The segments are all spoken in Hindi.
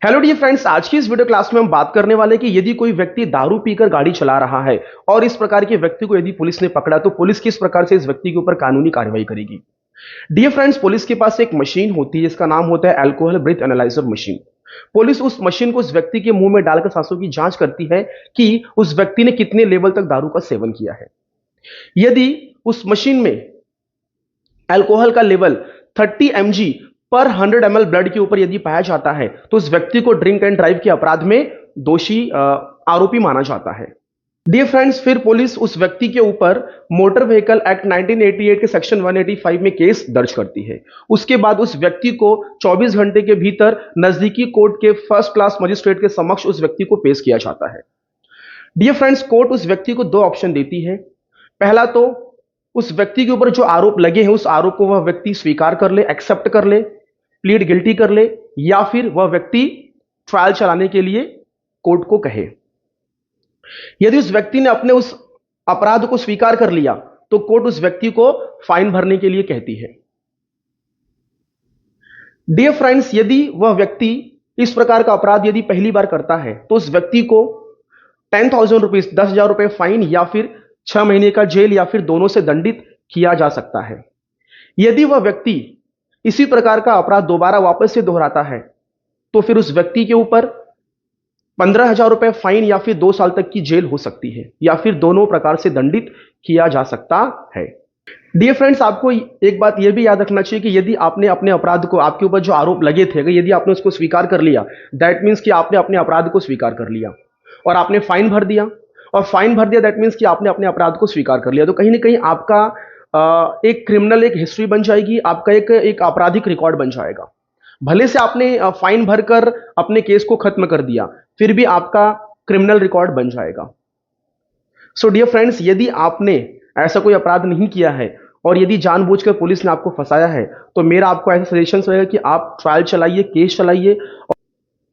हेलो डियर फ्रेंड्स, आज की इस वीडियो क्लास में हम बात करने वाले हैं कि यदि कोई व्यक्ति दारू पीकर गाड़ी चला रहा है और इस प्रकार के व्यक्ति को यदि पुलिस ने पकड़ा तो पुलिस किस प्रकार से इस व्यक्ति के ऊपर कानूनी कार्रवाई करेगी। डियर फ्रेंड्स, पुलिस के पास एक मशीन होती है जिसका नाम होता है alcohol breath analyser machine. Police उस मशीन को उस व्यक्ति के मुंह में डालकर सांसों की जांच करती है कि उस व्यक्ति ने कितने लेवल तक दारू का सेवन किया है। यदि उस मशीन में अल्कोहल का लेवल 30 mg पर 100 ml ब्लड के ऊपर यदि पाया जाता है तो उस व्यक्ति को ड्रिंक एंड ड्राइव के अपराध में दोषी आरोपी माना जाता है। डियर फ्रेंड्स, फिर पुलिस उस व्यक्ति के ऊपर मोटर व्हीकल एक्ट 1988 के सेक्शन 185 में केस दर्ज करती है। उसके बाद उस व्यक्ति को 24 घंटे के भीतर नजदीकी कोर्ट के फर्स्ट क्लास मजिस्ट्रेट के समक्ष उस व्यक्ति को पेश किया जाता है। डियर फ्रेंड्स, कोर्ट उस व्यक्ति को दो ऑप्शन देती है। पहला तो उस व्यक्ति के ऊपर जो आरोप लगे हैं उस आरोप को वह व्यक्ति स्वीकार कर ले, एक्सेप्ट कर ले, प्लीड गिल्टी कर ले, या फिर वह व्यक्ति ट्रायल चलाने के लिए कोर्ट को कहे। यदि उस व्यक्ति ने अपने उस अपराध को स्वीकार कर लिया तो कोर्ट उस व्यक्ति को फाइन भरने के लिए कहती है। डियर फ्रेंड्स, यदि वह व्यक्ति इस प्रकार का अपराध यदि पहली बार करता है तो उस व्यक्ति को 10,000 रुपीज 10,000 रुपए फाइन या फिर 6 महीने का जेल या फिर दोनों से दंडित किया जा सकता है। यदि वह व्यक्ति इसी प्रकार का अपराध दोबारा वापस से दोहराता है तो फिर उस व्यक्ति के ऊपर 15,000 रुपए फाइन या फिर 2 साल तक की जेल हो सकती है या फिर दोनों प्रकार से दंडित किया जा सकता है। डियर फ्रेंड्स, आपको एक बात यह भी याद रखना चाहिए कि यदि आपने अपने अपराध को, आपके ऊपर जो आरोप लगे थे, अगर यदि आपने उसको स्वीकार कर लिया, दैट मीन्स कि आपने अपने अपराध को स्वीकार कर लिया और आपने फाइन भर दिया, और फाइन भर दिया दैट मीन्स कि आपने अपने अपराध को स्वीकार कर लिया, तो कहीं ना कहीं आपका एक क्रिमिनल एक हिस्ट्री बन जाएगी, आपका एक आपराधिक रिकॉर्ड बन जाएगा। भले से आपने फाइन भरकर अपने केस को खत्म कर दिया, फिर भी आपका क्रिमिनल रिकॉर्ड बन जाएगा। सो डियर फ्रेंड्स, यदि आपने ऐसा कोई अपराध नहीं किया है और यदि जानबूझकर पुलिस ने आपको फंसाया है तो मेरा आपको ऐसा सजेशन रहेगा कि आप ट्रायल चलाइए, केस चलाइए।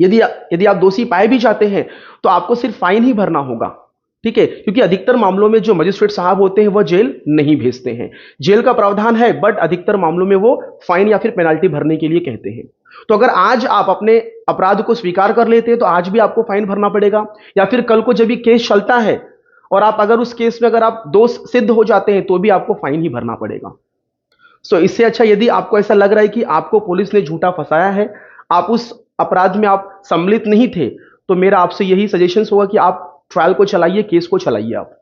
यदि यदि आप दोषी पाए भी जाते हैं तो आपको सिर्फ फाइन ही भरना होगा, ठीक है, क्योंकि अधिकतर मामलों में जो मजिस्ट्रेट साहब होते हैं वह जेल नहीं भेजते हैं। जेल का प्रावधान है बट अधिकतर मामलों में वो फाइन या फिर पेनाल्टी भरने के लिए कहते हैं। तो अगर आज आप अपने अपराध को स्वीकार कर लेते हैं तो आज भी आपको फाइन भरना पड़ेगा, या फिर कल को जब भी केस चलता है और आप अगर उस केस में अगर आप दोष सिद्ध हो जाते हैं तो भी आपको फाइन ही भरना पड़ेगा। सो इससे अच्छा यदि आपको ऐसा लग रहा है कि आपको पुलिस ने झूठा फंसाया है, आप उस अपराध में आप सम्मिलित नहीं थे, तो मेरा आपसे यही सजेशन होगा कि आप ट्रायल को चलाइए, केस को चलाइए आप।